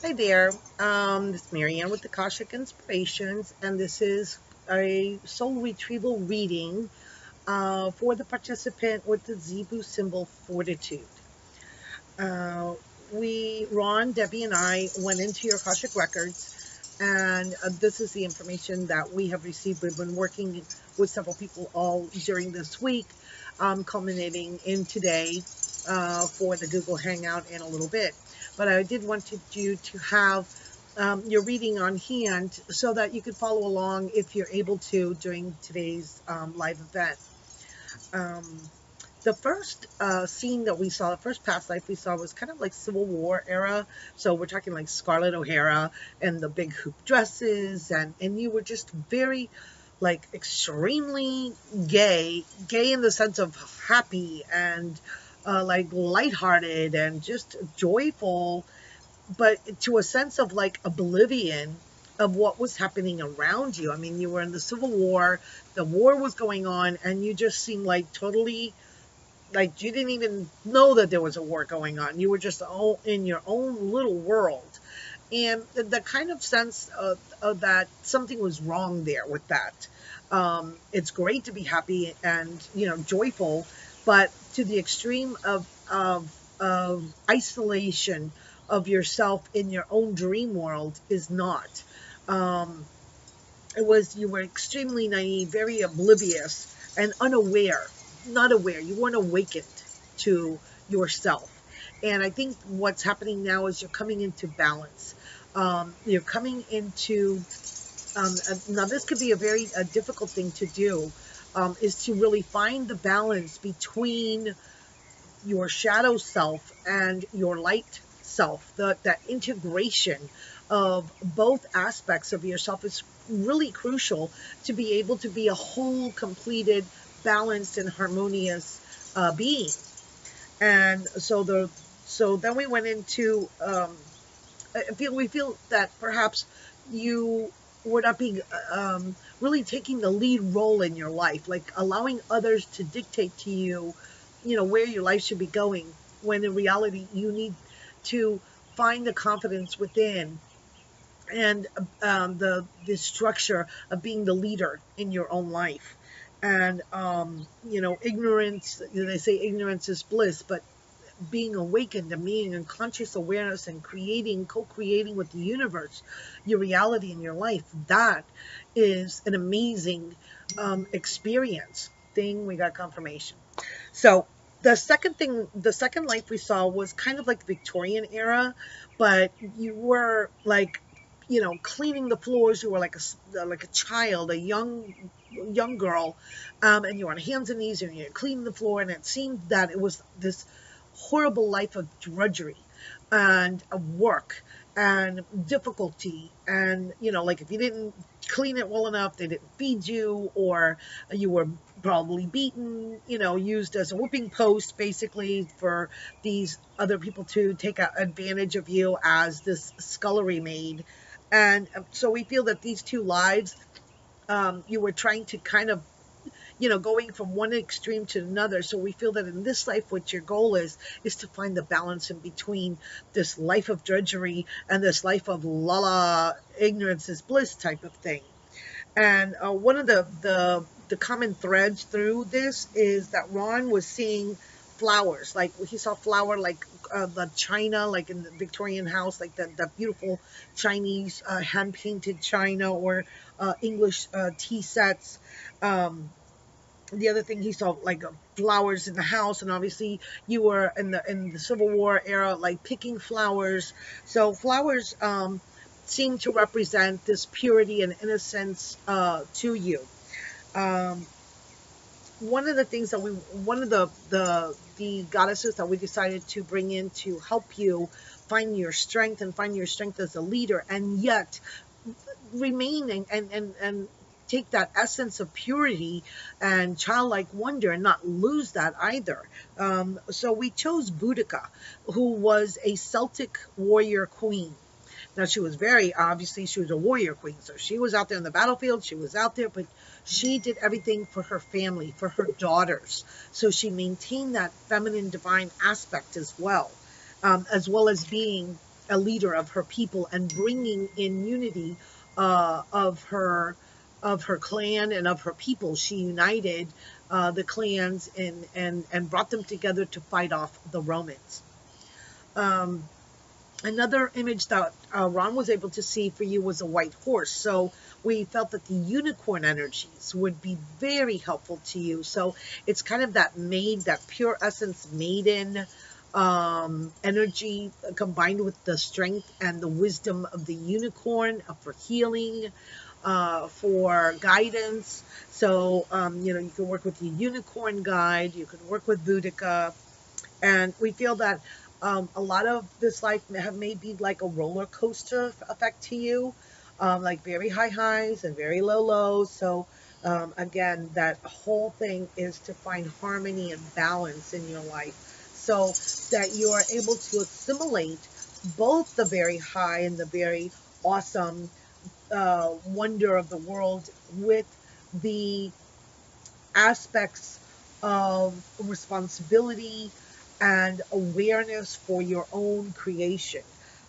Hi there, this is Marianne with Akashic Inspirations, and this is a soul retrieval reading for the participant with the Zibu symbol Fortitude. Uh, Ron, Debbie, and I went into your Akashic records, and this is the information that we have received. We've been working with several people all during this week, culminating in today for the Google Hangout in a little bit. But I did want you to have your reading on hand so that you could follow along if you're able to during today's live event. Um, the first scene that we saw, the first past life we saw was kind of like Civil War era. So we're talking like Scarlett O'Hara and the big hoop dresses, and you were just very like extremely gay in the sense of happy and like lighthearted and just joyful, but to a sense of like oblivion of what was happening around you. I mean, you were in the Civil War, the war was going on, and you just seemed like totally like you didn't even know that there was a war going on. You were just all in your own little world. And the kind of sense of that something was wrong there with that. It's great to be happy and joyful, but to the extreme of isolation of yourself in your own dream world is not. Um, it was you were extremely naive, very oblivious, and unaware, not aware. You weren't awakened to yourself. And I think what's happening now is you're coming into balance. You're coming into now. This could be a difficult thing to do. Is to really find the balance between your shadow self and your light self. That integration of both aspects of yourself is really crucial to be able to be a whole, completed, balanced, and harmonious being. And so then we went into we feel that perhaps you were not being really taking the lead role in your life, like allowing others to dictate to you, where your life should be going, when in reality you need to find the confidence within and the structure of being the leader in your own life. And ignorance, they say ignorance is bliss, but being awakened and being in conscious awareness and creating, co-creating with the universe, your reality in your life, that is an amazing experience. Thing we got confirmation. So the second life we saw was kind of like the Victorian era, but you were like, cleaning the floors. You were like a child, a young girl, and you were on hands and knees and you're cleaning the floor. And it seemed that it was this horrible life of drudgery and of work and difficulty, and like if you didn't clean it well enough, they didn't feed you, or you were probably beaten, used as a whipping post basically for these other people to take advantage of you as this scullery maid. And so we feel that these two lives, you were trying to kind of, going from one extreme to another. So we feel that in this life, what your goal is to find the balance in between this life of drudgery and this life of la la, ignorance is bliss type of thing. And one of the common threads through this is that Ron was seeing flowers, like he saw flower like the china, like in the Victorian house, like the beautiful Chinese hand painted china, or English tea sets. Um, the other thing he saw, like flowers in the house, and obviously you were in the Civil War era, like picking flowers. So flowers seem to represent this purity and innocence to you. um, One of the things that one of the goddesses that we decided to bring in to help you find your strength and find your strength as a leader, and yet remain and take that essence of purity and childlike wonder and not lose that either. So we chose Boudica, who was a Celtic warrior queen. Now, she was very obviously, she was a warrior queen. So she was out there in the battlefield. She was out there, but she did everything for her family, for her daughters. So she maintained that feminine divine aspect as well as being a leader of her people and bringing in unity of her clan and of her people. She united the clans and brought them together to fight off the Romans. Um, Another image that Ron was able to see for you was a white horse. So we felt that the unicorn energies would be very helpful to you. So it's kind of that that pure essence maiden energy combined with the strength and the wisdom of the unicorn for healing, for guidance. So, you can work with the unicorn guide, you can work with Boudica, and we feel that a lot of this life may be like a roller coaster effect to you, like very high highs and very low lows. So again, that whole thing is to find harmony and balance in your life, so that you are able to assimilate both the very high and the very awesome wonder of the world with the aspects of responsibility and awareness for your own creation,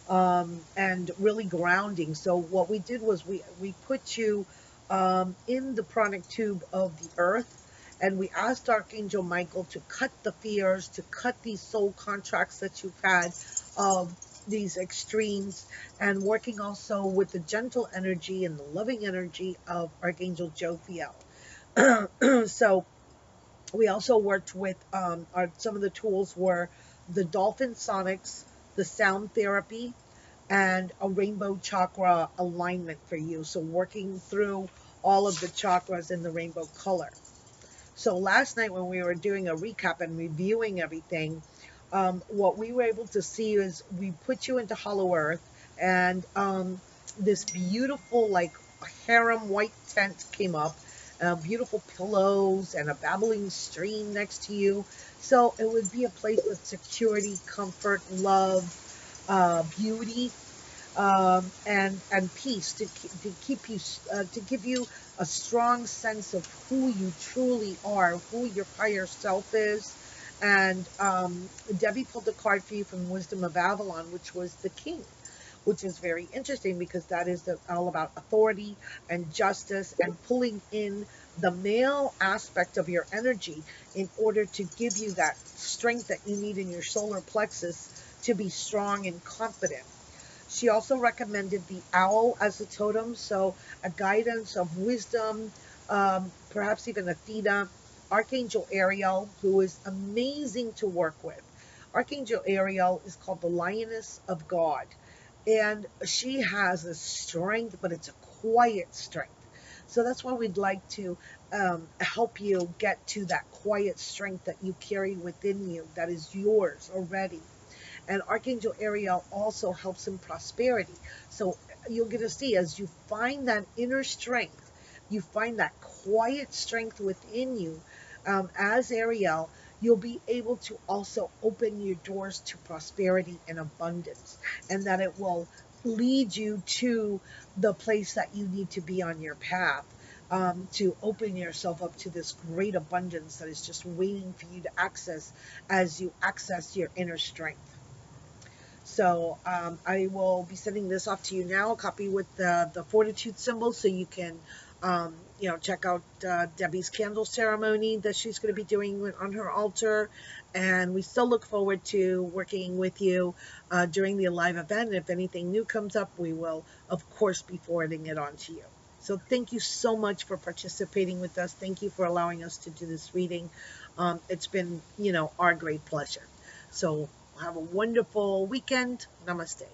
and really grounding. So what we did was we put you in the pranic tube of the earth, and we asked Archangel Michael to cut the fears, to cut these soul contracts that you've had of these extremes, and working also with the gentle energy and the loving energy of Archangel Jophiel. So we also worked with some of the tools were the dolphin sonics, the sound therapy, and a rainbow chakra alignment for you. So working through all of the chakras in the rainbow color. So last night when we were doing a recap and reviewing everything, what we were able to see is we put you into Hollow Earth, and this beautiful like harem white tent came up, beautiful pillows and a babbling stream next to you. So it would be a place of security, comfort, love, beauty, and peace to keep you to give you a strong sense of who you truly are, who your higher self is. And Debbie pulled a card for you from Wisdom of Avalon, which was the King, which is very interesting because that is all about authority and justice and pulling in the male aspect of your energy in order to give you that strength that you need in your solar plexus to be strong and confident. She also recommended the owl as a totem, so a guidance of wisdom, perhaps even Athena, Archangel Ariel, who is amazing to work with. Archangel Ariel is called the Lioness of God, and she has a strength, but it's a quiet strength. So that's why we'd like to help you get to that quiet strength that you carry within you, that is yours already. And Archangel Ariel also helps in prosperity. So you'll get to see as you find that inner strength, you find that quiet strength within you, as Ariel, you'll be able to also open your doors to prosperity and abundance, and that it will lead you to the place that you need to be on your path. To open yourself up to this great abundance that is just waiting for you to access as you access your inner strength. So I will be sending this off to you now, a copy with the Fortitude symbol, so you can, check out Debbie's candle ceremony that she's going to be doing on her altar. And we still look forward to working with you during the live event. And if anything new comes up, we will, of course, be forwarding it on to you. So thank you so much for participating with us. Thank you for allowing us to do this reading. It's been, our great pleasure. So have a wonderful weekend. Namaste.